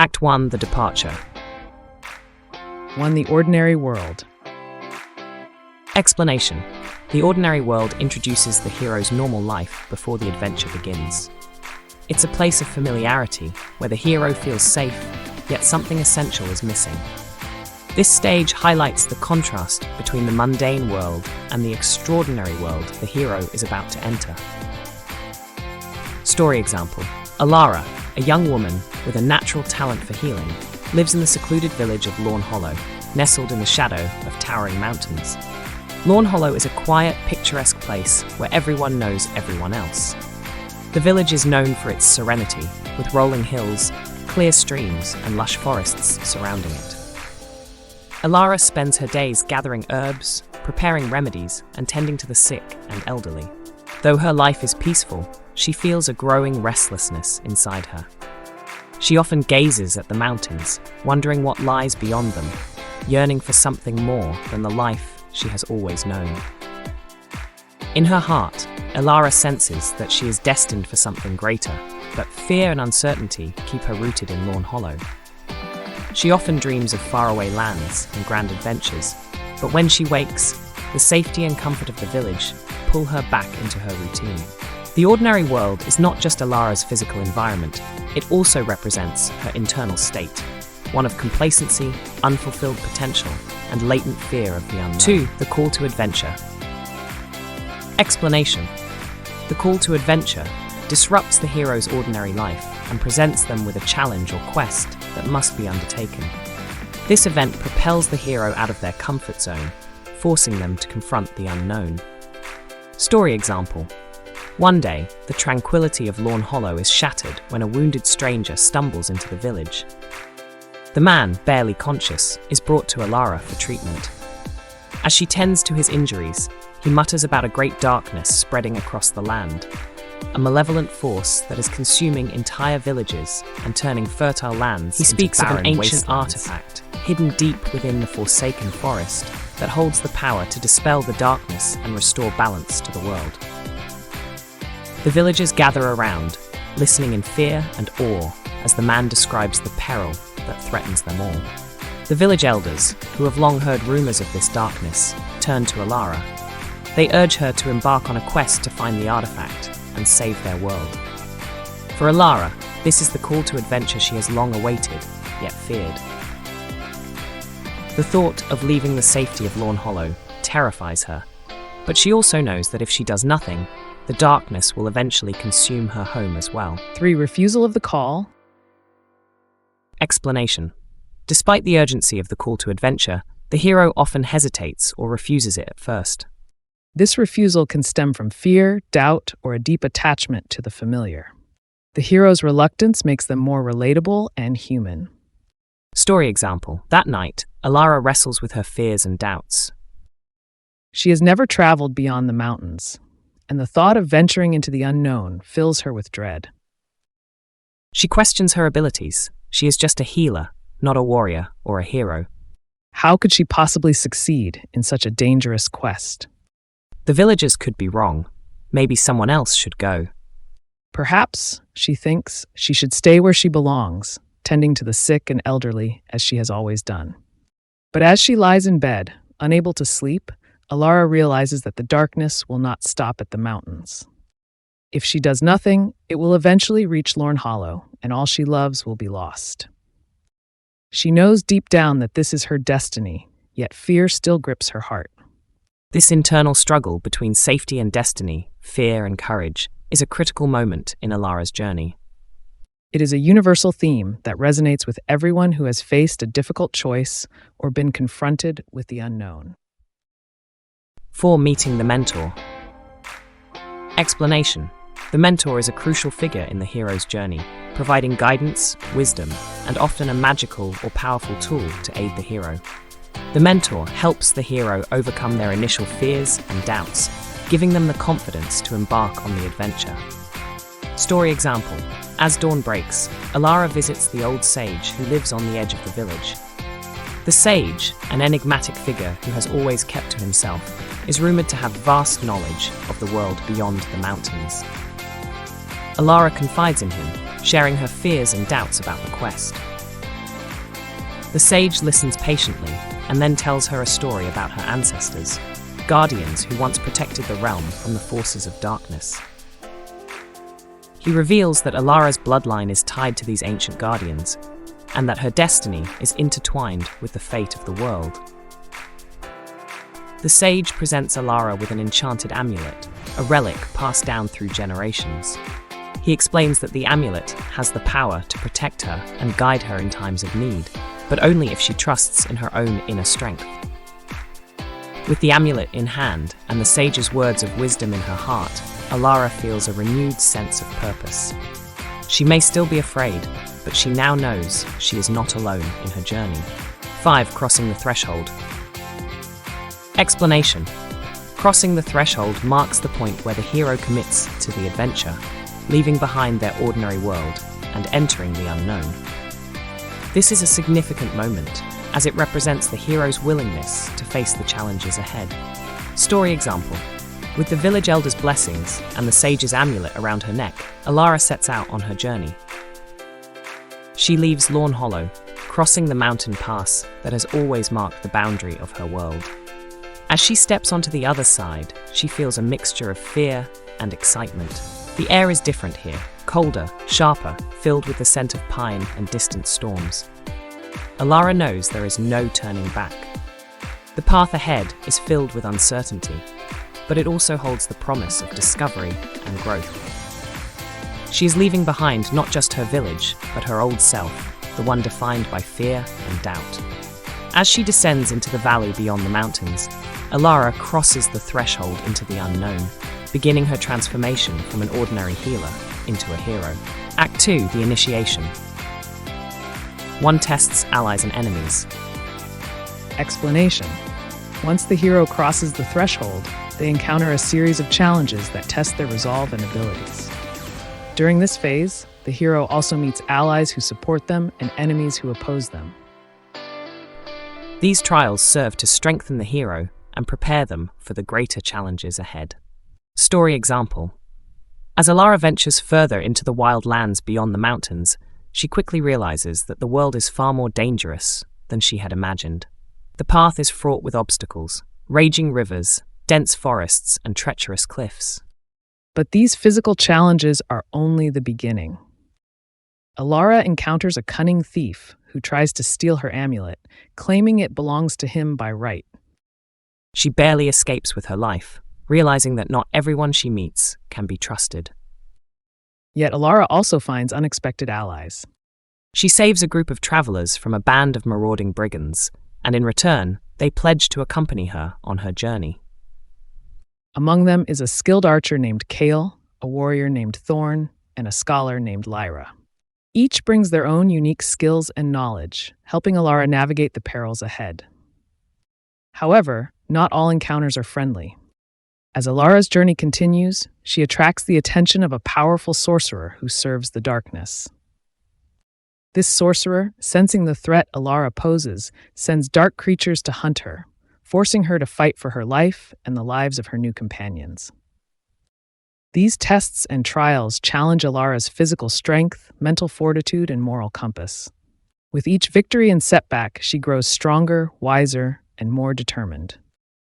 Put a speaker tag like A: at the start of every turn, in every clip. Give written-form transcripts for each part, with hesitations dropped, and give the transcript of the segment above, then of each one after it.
A: Act 1, The Departure.
B: 1. The ordinary world.
A: Explanation. The ordinary world introduces the hero's normal life before the adventure begins. It's a place of familiarity where the hero feels safe, yet something essential is missing. This stage highlights the contrast between the mundane world and the extraordinary world the hero is about to enter. Story example. Alara, a young woman with a natural talent for healing, lives in the secluded village of Lawn Hollow, nestled in the shadow of towering mountains. Lawn Hollow is a quiet, picturesque place where everyone knows everyone else. The village is known for its serenity, with rolling hills, clear streams, and lush forests surrounding it. Alara spends her days gathering herbs, preparing remedies, and tending to the sick and elderly. Though her life is peaceful, she feels a growing restlessness inside her. She often gazes at the mountains, wondering what lies beyond them, yearning for something more than the life she has always known. In her heart, Alara senses that she is destined for something greater, but fear and uncertainty keep her rooted in Lawn Hollow. She often dreams of faraway lands and grand adventures, but when she wakes, the safety and comfort of the village pull her back into her routine. The ordinary world is not just Alara's physical environment, it also represents her internal state, one of complacency, unfulfilled potential, and latent fear of the unknown. 2. The call to adventure. Explanation. The call to adventure disrupts the hero's ordinary life and presents them with a challenge or quest that must be undertaken. This event propels the hero out of their comfort zone, forcing them to confront the unknown. Story example. One day, the tranquility of Lawn Hollow is shattered when a wounded stranger stumbles into the village. The man, barely conscious, is brought to Alara for treatment. As she tends to his injuries, he mutters about a great darkness spreading across the land, a malevolent force that is consuming entire villages and turning fertile lands into barren wastelands. He speaks of an ancient artifact hidden deep within the forsaken forest that holds the power to dispel the darkness and restore balance to the world. The villagers gather around, listening in fear and awe as the man describes the peril that threatens them all. The village elders, who have long heard rumors of this darkness, turn to Alara. They urge her to embark on a quest to find the artifact and save their world. For Alara, this is the call to adventure she has long awaited, yet feared. The thought of leaving the safety of Lawn Hollow terrifies her, but she also knows that if she does nothing, the darkness will eventually consume her home as well.
B: 3. Refusal of the call.
A: Explanation. Despite the urgency of the call to adventure, the hero often hesitates or refuses it at first.
B: This refusal can stem from fear, doubt, or a deep attachment to the familiar. The hero's reluctance makes them more relatable and human.
A: Story example. That night, Alara wrestles with her fears and doubts.
B: She has never traveled beyond the mountains, and the thought of venturing into the unknown fills her with dread.
A: She questions her abilities. She is just a healer, not a warrior or a hero.
B: How could she possibly succeed in such a dangerous quest?
A: The villagers could be wrong. Maybe someone else should go.
B: Perhaps, she thinks, she should stay where she belongs, tending to the sick and elderly as she has always done. But as she lies in bed, unable to sleep, Alara realizes that the darkness will not stop at the mountains. If she does nothing, it will eventually reach Lawn Hollow, and all she loves will be lost. She knows deep down that this is her destiny, yet fear still grips her heart.
A: This internal struggle between safety and destiny, fear and courage, is a critical moment in Alara's journey.
B: It is a universal theme that resonates with everyone who has faced a difficult choice or been confronted with the unknown.
A: 4. Meeting the mentor. Explanation. The mentor is a crucial figure in the hero's journey, providing guidance, wisdom, and often a magical or powerful tool to aid the hero. The mentor helps the hero overcome their initial fears and doubts, giving them the confidence to embark on the adventure. Story example. As dawn breaks, Alara visits the old sage who lives on the edge of the village. The sage, an enigmatic figure who has always kept to himself, is rumored to have vast knowledge of the world beyond the mountains. Alara confides in him, sharing her fears and doubts about the quest. The sage listens patiently and then tells her a story about her ancestors, guardians who once protected the realm from the forces of darkness. He reveals that Alara's bloodline is tied to these ancient guardians, and that her destiny is intertwined with the fate of the world. The sage presents Alara with an enchanted amulet, a relic passed down through generations. He explains that the amulet has the power to protect her and guide her in times of need, but only if she trusts in her own inner strength. With the amulet in hand and the sage's words of wisdom in her heart, Alara feels a renewed sense of purpose. She may still be afraid, but she now knows she is not alone in her journey. 5. Crossing the threshold. Explanation. Crossing the threshold marks the point where the hero commits to the adventure, leaving behind their ordinary world and entering the unknown. This is a significant moment, as it represents the hero's willingness to face the challenges ahead. Story example. With the village elder's blessings and the sage's amulet around her neck, Alara sets out on her journey. She leaves Lorn Hollow, crossing the mountain pass that has always marked the boundary of her world. As she steps onto the other side, she feels a mixture of fear and excitement. The air is different here, colder, sharper, filled with the scent of pine and distant storms. Alara knows there is no turning back. The path ahead is filled with uncertainty, but it also holds the promise of discovery and growth. She is leaving behind not just her village, but her old self, the one defined by fear and doubt. As she descends into the valley beyond the mountains, Alara crosses the threshold into the unknown, beginning her transformation from an ordinary healer into a hero. Act 2. The initiation. 1. Tests allies and enemies.
B: Explanation. Once the hero crosses the threshold, they encounter a series of challenges that test their resolve and abilities. During this phase, the hero also meets allies who support them and enemies who oppose them.
A: These trials serve to strengthen the hero and prepare them for the greater challenges ahead. Story example. As Alara ventures further into the wild lands beyond the mountains, she quickly realizes that the world is far more dangerous than she had imagined. The path is fraught with obstacles, raging rivers, dense forests, and treacherous cliffs.
B: But these physical challenges are only the beginning. Alara encounters a cunning thief who tries to steal her amulet, claiming it belongs to him by right.
A: She barely escapes with her life, realizing that not everyone she meets can be trusted.
B: Yet Alara also finds unexpected allies.
A: She saves a group of travelers from a band of marauding brigands, and in return, they pledge to accompany her on her journey.
B: Among them is a skilled archer named Kale, a warrior named Thorn, and a scholar named Lyra. Each brings their own unique skills and knowledge, helping Alara navigate the perils ahead. However, not all encounters are friendly. As Alara's journey continues, she attracts the attention of a powerful sorcerer who serves the darkness. This sorcerer, sensing the threat Alara poses, sends dark creatures to hunt her, forcing her to fight for her life and the lives of her new companions. These tests and trials challenge Alara's physical strength, mental fortitude, and moral compass. With each victory and setback, she grows stronger, wiser, and more determined.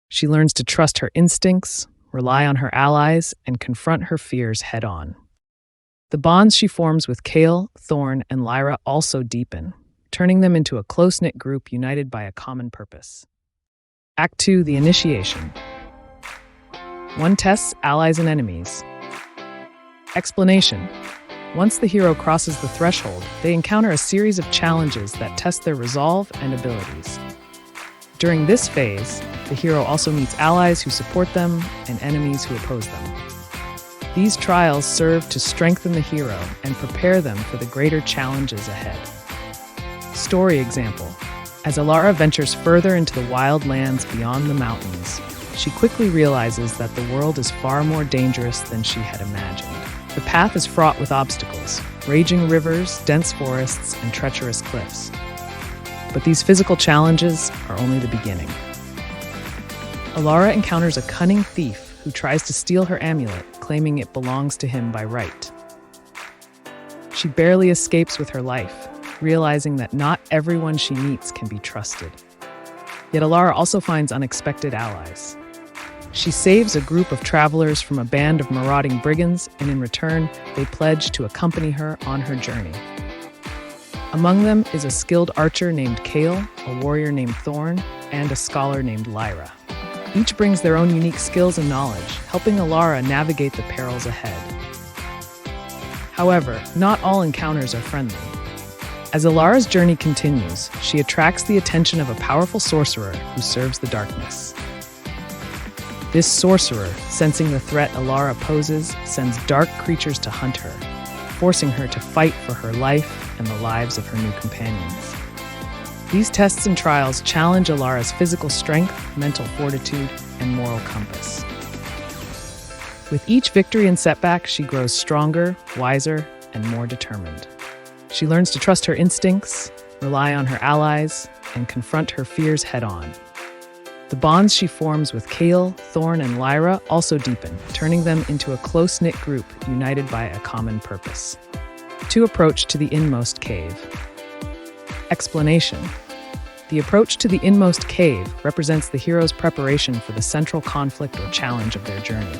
B: She learns to trust her instincts, rely on her allies, and confront her fears head-on. The bonds she forms with Kale, Thorn, and Lyra also deepen, turning them into a close-knit group united by a common purpose. Act 2. The initiation. 1. Tests allies and enemies. Explanation. Once the hero crosses the threshold, they encounter a series of challenges that test their resolve and abilities. During this phase, the hero also meets allies who support them and enemies who oppose them. These trials serve to strengthen the hero and prepare them for the greater challenges ahead. Story example. As Alara ventures further into the wild lands beyond the mountains, she quickly realizes that the world is far more dangerous than she had imagined. The path is fraught with obstacles, raging rivers, dense forests, and treacherous cliffs. But these physical challenges are only the beginning. Alara encounters a cunning thief who tries to steal her amulet, claiming it belongs to him by right. She barely escapes with her life, realizing that not everyone she meets can be trusted. Yet Alara also finds unexpected allies. She saves a group of travelers from a band of marauding brigands, and in return, they pledge to accompany her on her journey. Among them is a skilled archer named Kale, a warrior named Thorn, and a scholar named Lyra. Each brings their own unique skills and knowledge, helping Alara navigate the perils ahead. However, not all encounters are friendly. As Alara's journey continues, she attracts the attention of a powerful sorcerer who serves the darkness. This sorcerer, sensing the threat Alara poses, sends dark creatures to hunt her, forcing her to fight for her life and the lives of her new companions. These tests and trials challenge Alara's physical strength, mental fortitude, and moral compass. With each victory and setback, she grows stronger, wiser, and more determined. She learns to trust her instincts, rely on her allies, and confront her fears head-on. The bonds she forms with Kale, Thorn, and Lyra also deepen, turning them into a close-knit group united by a common purpose: to approach to the inmost cave. Explanation. The approach to the inmost cave represents the hero's preparation for the central conflict or challenge of their journey.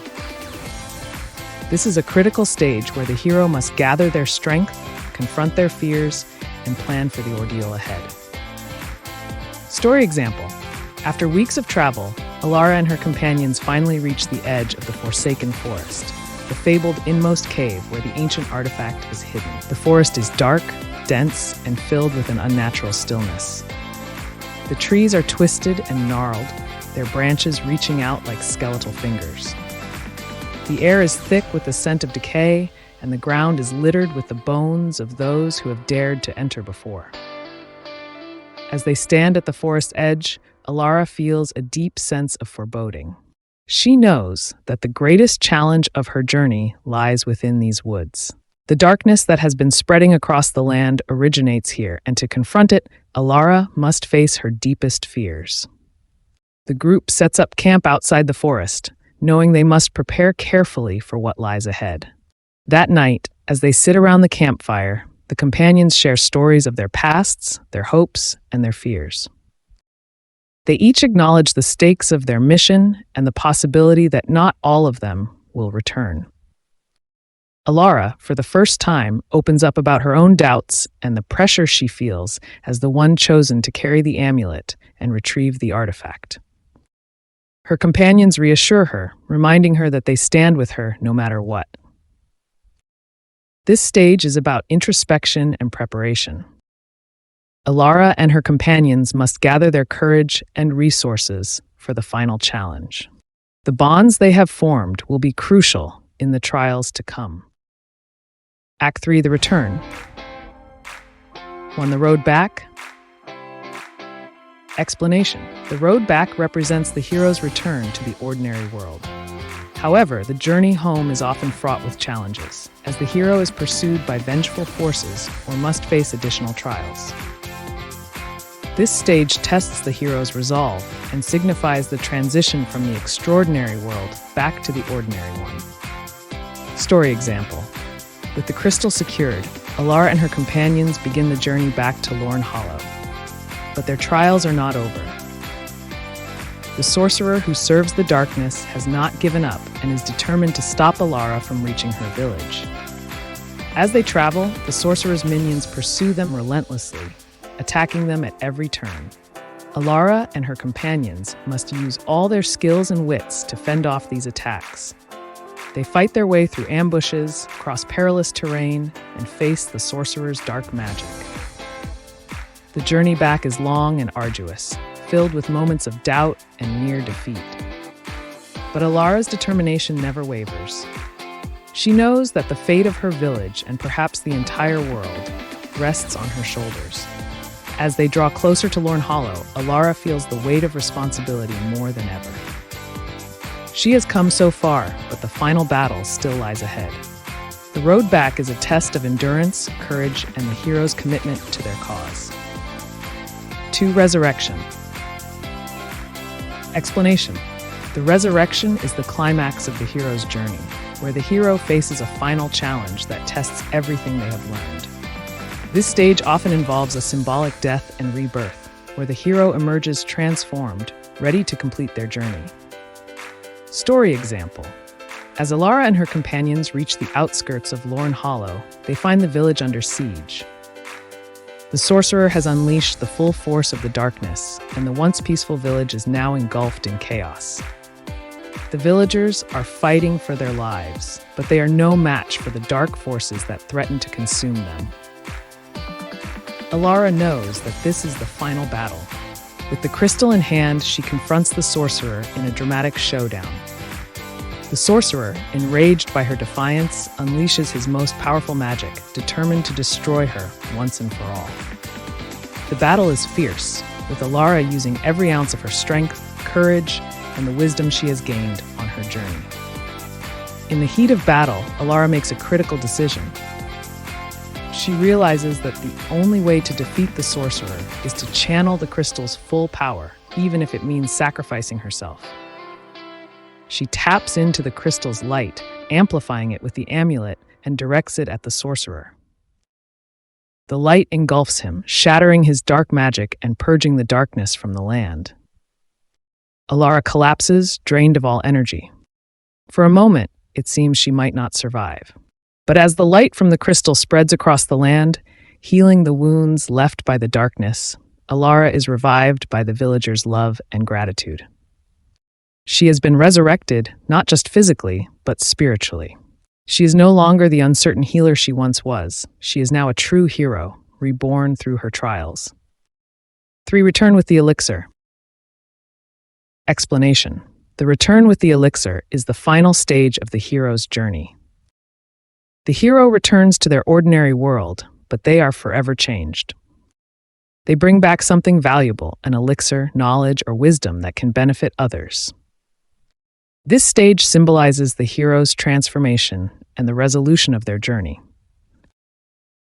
B: This is a critical stage where the hero must gather their strength, confront their fears, and plan for the ordeal ahead. Story example. After weeks of travel, Alara and her companions finally reach the edge of the Forsaken Forest, the fabled inmost cave where the ancient artifact is hidden. The forest is dark, dense, and filled with an unnatural stillness. The trees are twisted and gnarled, their branches reaching out like skeletal fingers. The air is thick with the scent of decay, and the ground is littered with the bones of those who have dared to enter before. As they stand at the forest edge, Alara feels a deep sense of foreboding. She knows that the greatest challenge of her journey lies within these woods. The darkness that has been spreading across the land originates here, and to confront it, Alara must face her deepest fears. The group sets up camp outside the forest, knowing they must prepare carefully for what lies ahead. That night, as they sit around the campfire, the companions share stories of their pasts, their hopes, and their fears. They each acknowledge the stakes of their mission and the possibility that not all of them will return. Alara, for the first time, opens up about her own doubts and the pressure she feels as the one chosen to carry the amulet and retrieve the artifact. Her companions reassure her, reminding her that they stand with her no matter what. This stage is about introspection and preparation. Alara and her companions must gather their courage and resources for the final challenge. The bonds they have formed will be crucial in the trials to come. Act 3, The Return. On the road back? Explanation. The road back represents the hero's return to the ordinary world. However, the journey home is often fraught with challenges, as the hero is pursued by vengeful forces or must face additional trials. This stage tests the hero's resolve and signifies the transition from the extraordinary world back to the ordinary one. Story example. With the crystal secured, Alara and her companions begin the journey back to Lorne Hollow. But their trials are not over. The sorcerer who serves the darkness has not given up and is determined to stop Alara from reaching her village. As they travel, the sorcerer's minions pursue them relentlessly, attacking them at every turn. Alara and her companions must use all their skills and wits to fend off these attacks. They fight their way through ambushes, cross perilous terrain, and face the sorcerer's dark magic. The journey back is long and arduous, filled with moments of doubt and near defeat. But Alara's determination never wavers. She knows that the fate of her village, and perhaps the entire world, rests on her shoulders. As they draw closer to Lorne Hollow, Alara feels the weight of responsibility more than ever. She has come so far, but the final battle still lies ahead. The road back is a test of endurance, courage, and the hero's commitment to their cause. To Resurrection. Explanation. The resurrection is the climax of the hero's journey, where the hero faces a final challenge that tests everything they have learned. This stage often involves a symbolic death and rebirth, where the hero emerges transformed, ready to complete their journey. Story example. As Alara and her companions reach the outskirts of Lorne Hollow, they find the village under siege. The sorcerer has unleashed the full force of the darkness, and the once peaceful village is now engulfed in chaos. The villagers are fighting for their lives, but they are no match for the dark forces that threaten to consume them. Alara knows that this is the final battle. With the crystal in hand, she confronts the sorcerer in a dramatic showdown. The sorcerer, enraged by her defiance, unleashes his most powerful magic, determined to destroy her once and for all. The battle is fierce, with Alara using every ounce of her strength, courage, and the wisdom she has gained on her journey. In the heat of battle, Alara makes a critical decision. She realizes that the only way to defeat the sorcerer is to channel the crystal's full power, even if it means sacrificing herself. She taps into the crystal's light, amplifying it with the amulet, and directs it at the sorcerer. The light engulfs him, shattering his dark magic and purging the darkness from the land. Alara collapses, drained of all energy. For a moment, it seems she might not survive. But as the light from the crystal spreads across the land, healing the wounds left by the darkness, Alara is revived by the villagers' love and gratitude. She has been resurrected, not just physically, but spiritually. She is no longer the uncertain healer she once was. She is now a true hero, reborn through her trials. 3. Return with the elixir. Explanation. The return with the elixir is the final stage of the hero's journey. The hero returns to their ordinary world, but they are forever changed. They bring back something valuable, an elixir, knowledge, or wisdom that can benefit others. This stage symbolizes the hero's transformation and the resolution of their journey.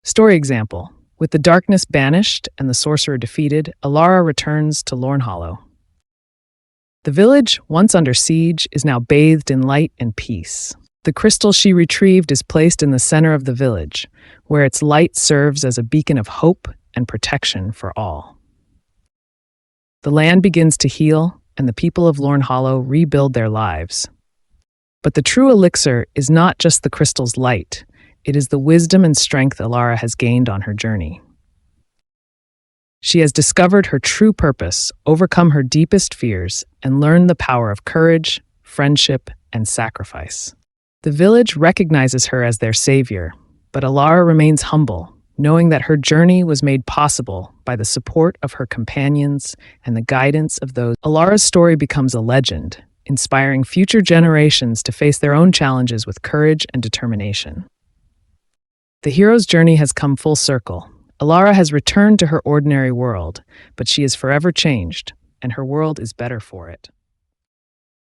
B: Story example. With the darkness banished and the sorcerer defeated, Alara returns to Lorne Hollow. The village, once under siege, is now bathed in light and peace. The crystal she retrieved is placed in the center of the village, where its light serves as a beacon of hope and protection for all. The land begins to heal, and the people of Lorne Hollow rebuild their lives. But the true elixir is not just the crystal's light, it is the wisdom and strength Alara has gained on her journey. She has discovered her true purpose, overcome her deepest fears, and learned the power of courage, friendship, and sacrifice. The village recognizes her as their savior, but Alara remains humble, knowing that her journey was made possible by the support of her companions and the guidance of those. Alara's story becomes a legend, inspiring future generations to face their own challenges with courage and determination. The hero's journey has come full circle. Alara has returned to her ordinary world, but she is forever changed, and her world is better for it.